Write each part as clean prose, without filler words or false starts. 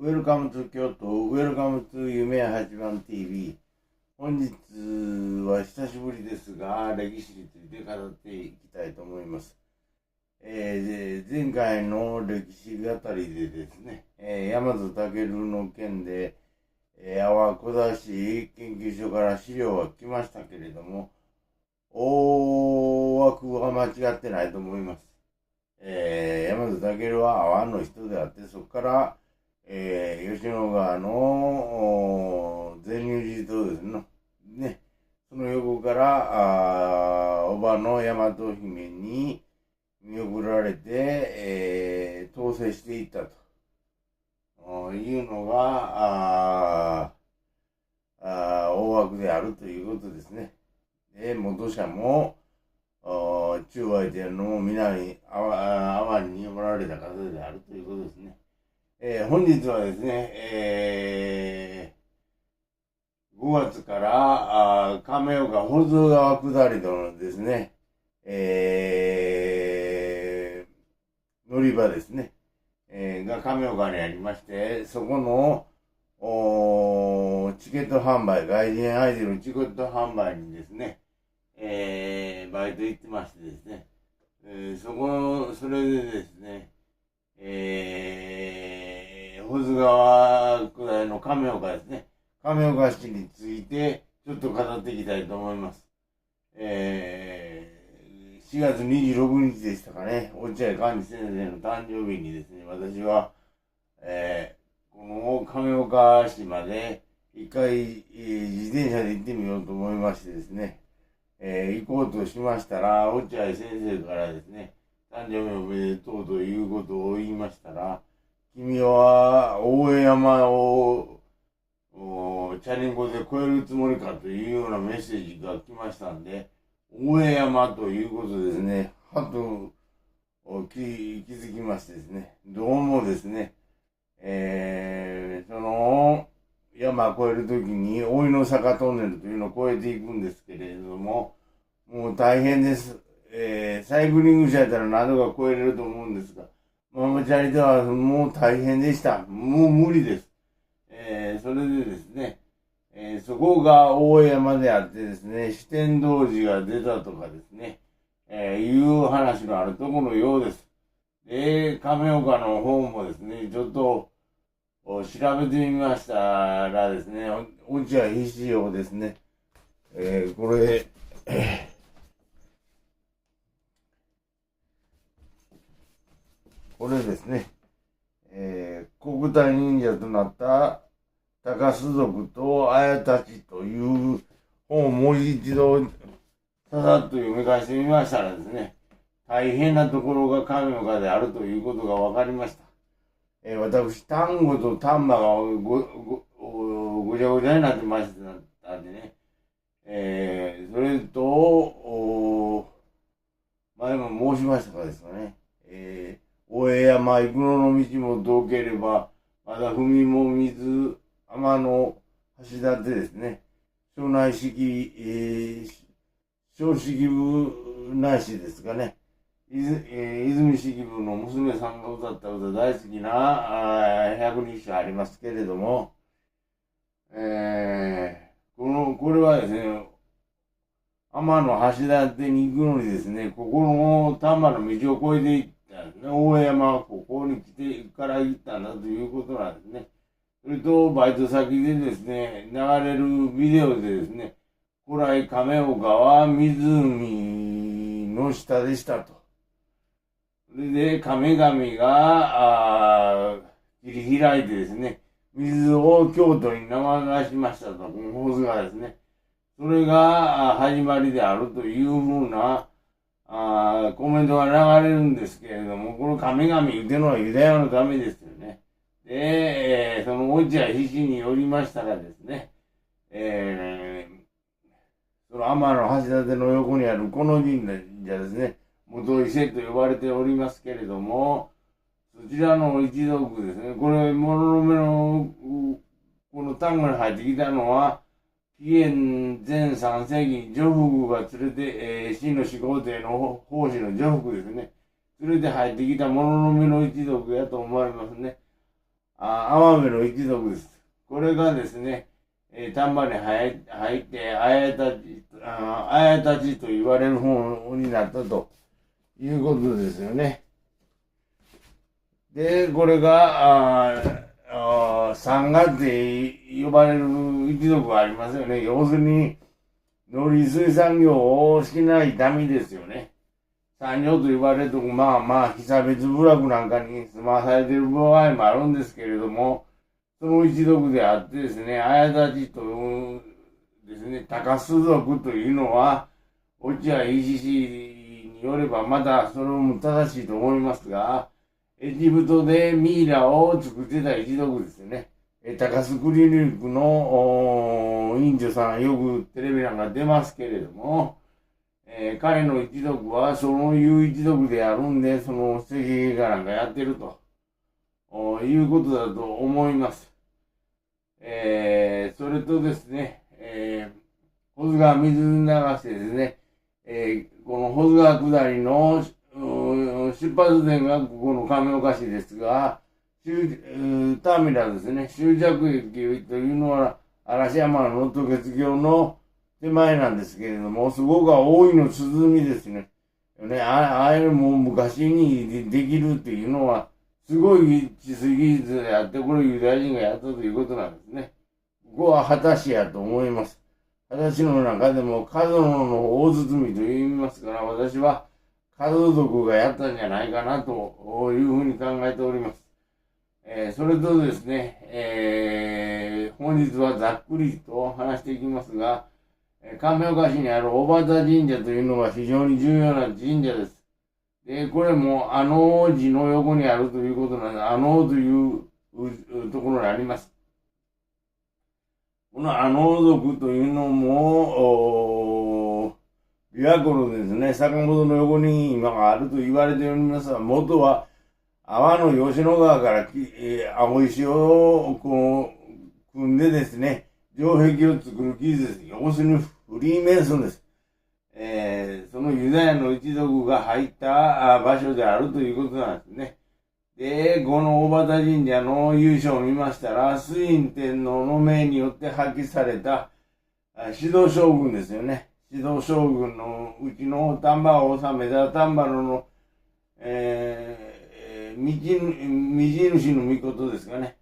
ウェルカムトゥ京都、ウェルカムトゥ夢や八番 TV。本日は久しぶりですが、歴史について語っていきたいと思います。前回の歴史語りでですね、大和武の件で、阿波小田市研究所から資料が来ましたけれども、大枠は間違ってないと思います。大和武は阿波の人であって、そこから吉野川の善入寺島ですね。その横から叔母の大和姫に見送られて、統制していったというのが大枠であるということですね。で、元社も中愛天皇の南阿波におられた方であるということですね。本日はですね、5月から亀岡保津川下りのですね、乗り場ですね、が亀岡にありまして、そこのチケット販売、外人相手のチケット販売にですね、バイト行ってましてですね、それでですね、保津川下りの亀岡ですね。亀岡市についてちょっと語っていきたいと思います。4月26日でしたかね、落合寛司先生の誕生日にですね、私は、この亀岡市まで一回、自転車で行ってみようと思いましてですね、行こうとしましたら、落合先生からですね、誕生日おめでとうということを言いましたら、君は大江山をチャリンコで越えるつもりかというようなメッセージが来ましたんで、大江山ということですね、はと気づきましてですね、どうもですね、その山越えるときに大井の坂トンネルというのを越えていくんですけれども、もう大変です。サイクリング車やったら何度か越えれると思うんですが、ママチャリではもう大変でした。もう無理です。それでですね、そこが大江山であってですね、四天童寺が出たとかですね、いう話のあるところのようです。で、亀岡の方もですね、ちょっと調べてみましたらですね、落合必至をですね、これ、これですね、国体忍者となった高須族と綾たちという本をもう一度ささっと読み返してみましたらですね、大変なところが神岡であるということが分かりました。私、単語と単馬がごちゃごちゃになってましたんでね、それと、前も申しましたかですかね、大江山幾野の道も遠ければ、まだ踏みもみず、天の橋立ですね、庄内式、小式部ないしですかね、泉式部の娘さんが歌った歌、大好きな百人一首ありますけれども、これはですね、天の橋立に行くのにですね、ここの丹波の道を越えていったんですね。大江山はここに来てから行ったんだということなんですね。それと、バイト先でですね、流れるビデオでですね、古来亀岡は湖の下でしたと。それで、亀神が切り開いてですね、水を京都に流しましたと、この法図がですね。それが始まりであるというふうなコメントが流れるんですけれども、この神々言うてるのはユダヤのためですよね。で、その落合必至によりましたらですね、その天の橋立の横にあるこの神社ですね、元伊勢と呼ばれておりますけれども、そちらの一族ですね、これ、物の目のこの単語に入ってきたのは、紀元前3世紀に女福が連れて、秦の始皇帝の奉仕の女福ですね、連れて入ってきた物の目の一族やと思われますね。奄美の一族です。これがですね、丹波に入って、あやたちと言われる方になったということですよね。で、これが、三月って呼ばれる一族がありますよね。要するに、農林水産業をしない民ですよね。産業と言われると、被差別部落なんかに住まされている場合もあるんですけれども、その一族であってですね、あやたちとですね、高須族というのは、落合石氏によればまだそれも正しいと思いますが、エジプトでミイラを作ってた一族ですね。高須クリニックの院長さん、よくテレビなんか出ますけれども、彼の一族はそういう一族であるんで、その石碑画なんかやってるということだと思います。それとですね、保津川水流してですね、この保津川下りの出発点がここの亀岡市ですが、ターミナルですね、終着駅というのは嵐山の渡月橋の手前なんですけれども、そこが大井の鼓ですね。ああいうもう昔にできるっていうのは、すごい治水技術であって、これユダヤ人がやったということなんですね。ここは果たしやと思います。果たしの中でも、角野の大包と言いますから、私は角族がやったんじゃないかなというふうに考えております。それとですね、本日はざっくりと話していきますが、亀岡市にある小幡神社というのが非常に重要な神社です。で、これもあの王子の横にあるということなんで、あのというところにあります。このあの族というのも、琵琶湖のですね、坂本の横に今があると言われておりますが、元は阿波の吉野川から青石をこう組んでですね、城壁を作る技術です。要するにフリーメイソンです。そのユダヤの一族が入った場所であるということなんですね。で、この大畑神社の由緒を見ましたら、崇院天皇の命によって発揮された指導将軍ですよね。指導将軍のうちの丹波を治めた丹波の、未主の御事ですかね。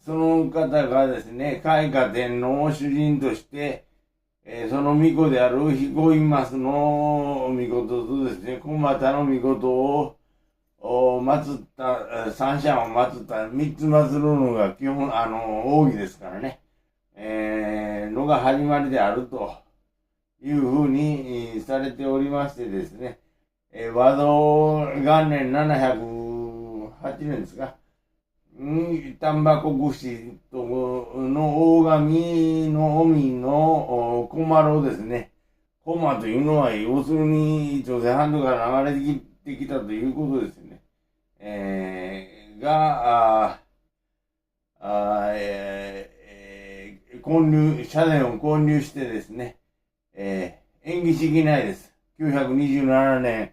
その方がですね、開化天皇を主人として、その巫女である彦今増の御事とですね、小俣の御事を祀った、三者を祀った、三つ祀るのが基本、奥義ですからね、のが始まりであるというふうにされておりましてですね、和道元年708年ですか、丹波国士との大神の臣の駒郎ですね。駒というのは要するに朝鮮半島から流れてきたということですね。社殿を建立してですね、延期式内です。927年、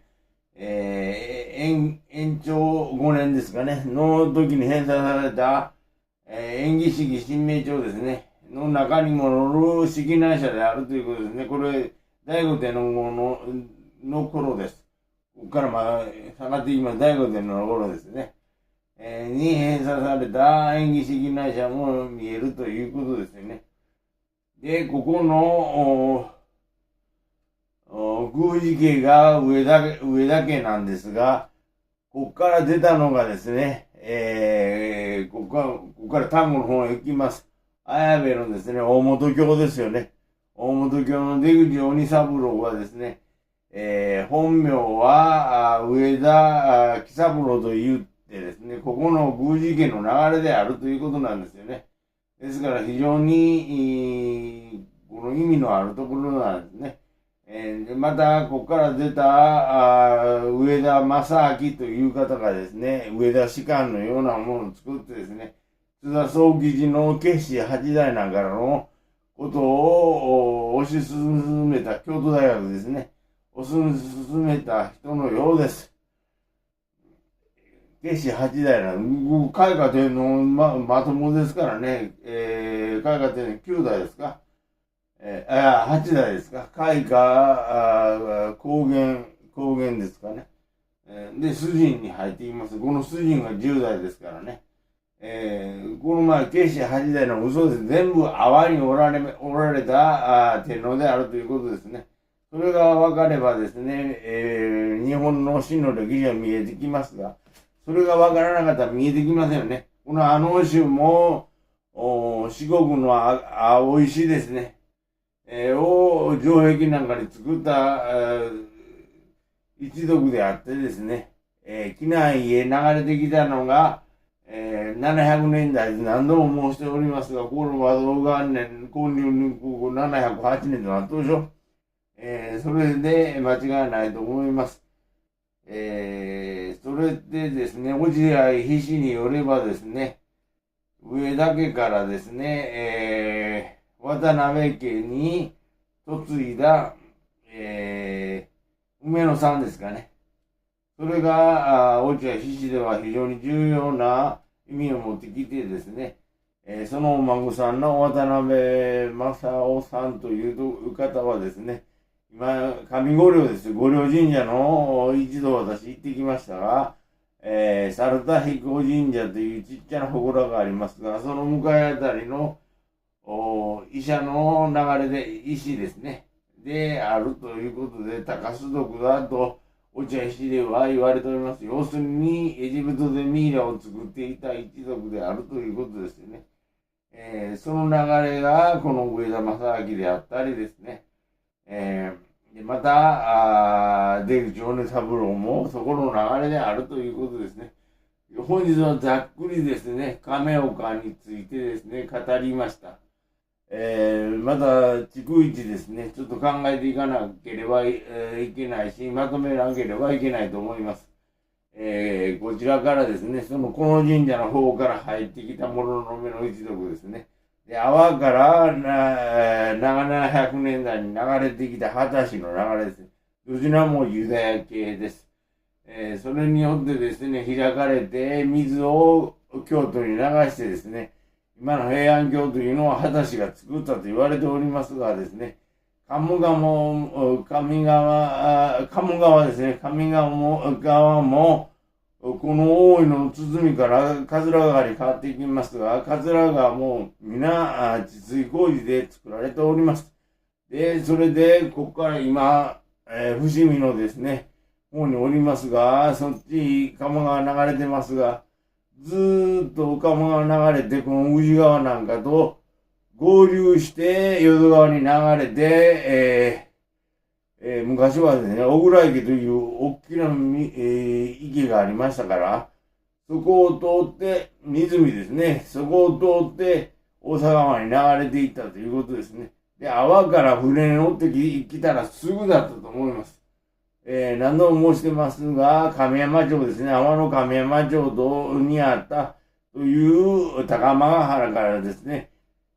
延長5年ですかね、の時に編纂された、延期式新名帳ですね、の中にも載る式内社であるということですね。これ、醍醐天皇の頃です。ここから下がっていきます。醍醐天皇の頃ですね。に編纂された延期式内社も見えるということですよね。で、ここの、宮司家が上田家なんですが、ここから出たのがですね、ここから丹後の方へ行きます。綾部のですね、大本教ですよね。大本教の出口鬼三郎はですね、本名は上田喜三郎と言ってですね、ここの宮司家の流れであるということなんですよね。ですから非常に、この意味のあるところなんですね。また、ここから出た上田正明という方がですね、上田士官のようなものを作ってですね、津田宗吉の決死八代なんかのことを推し進めた、京都大学ですね、推し進めた人のようです。慶子八代の、開花天皇まともですからね、開花天皇9代ですか、8代ですか、開花、高原ですかね。で、主人に入っています。この主人が10代ですからね。この前、慶子8代の嘘です。全部泡におられた天皇であるということですね。それが分かればですね、日本の真の歴史が見えてきますが、それが分からなかったら見えてきませんよね。この州も、四国の青石ですね、を城壁なんかに作った、一族であってですね、機内へ流れてきたのが、700年代で何度も申しておりますが、この和道元年、建立708年となったでしょ。それで間違いないと思います。それでですね、落合皮氏によればですね、上田家からですね、渡辺家に嫁いだ、梅野さんですかね。それが、落合皮氏では非常に重要な意味を持ってきてですね、そのお孫さんの渡辺正夫さんという方はですね、今、上五稜です。五稜神社の一度私行ってきましたが、猿田彦神社というちっちゃな祠がありますが、その向かいあたりの医者の流れで石ですね。で、あるということで、高須族だと、落合石では言われております。要するに、エジプトでミイラを作っていた一族であるということですよね。その流れが、この上田正明であったりですね。でまた、出口米三郎もそこの流れであるということですね。本日はざっくりですね、亀岡についてですね、語りました。また、逐一ですね、ちょっと考えていかなければいけないし、まとめなければいけないと思います。こちらからですね、この神社の方から入ってきた諸の目の一族ですね。で、阿波から700年代に流れてきた秦氏の流れです。どちらもユダヤ系です。それによってですね、開かれて水を京都に流してですね、今の平安京というのは秦氏が作ったと言われておりますがですね、鴨川ですね、上川も、この大井の鼓から桂川に変わっていきますが、桂川も皆治水工事で作られております。で、それで、ここから今、伏見のですね、方におりますが、そっち鴨川流れてますが、ずーっと鴨川流れて、この宇治川なんかと合流して、淀川に流れて、昔はですね、小倉池という大きな、池がありましたから、そこを通って、湖ですね、そこを通って大阪湾に流れていったということですね。で、阿波から船に乗ってきたらすぐだったと思います。何度も申してますが、亀山町ですね、阿波の亀山町にあったという高間ヶ原からですね、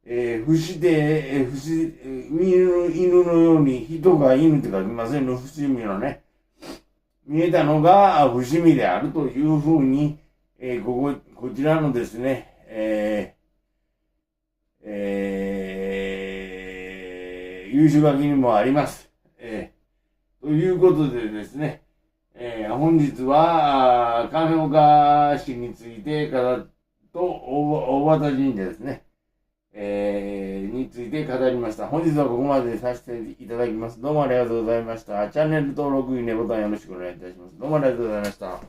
犬のように人が犬って書きませんの、伏見のね、見えたのが伏見であるというふうに、こちらのですね、優秀書きにもあります。ということでですね、本日は亀岡市についてと大和神社ですね、について語りました。本日はここまでさせていただきます。どうもありがとうございました。チャンネル登録、いいねボタンよろしくお願いいたします。どうもありがとうございました。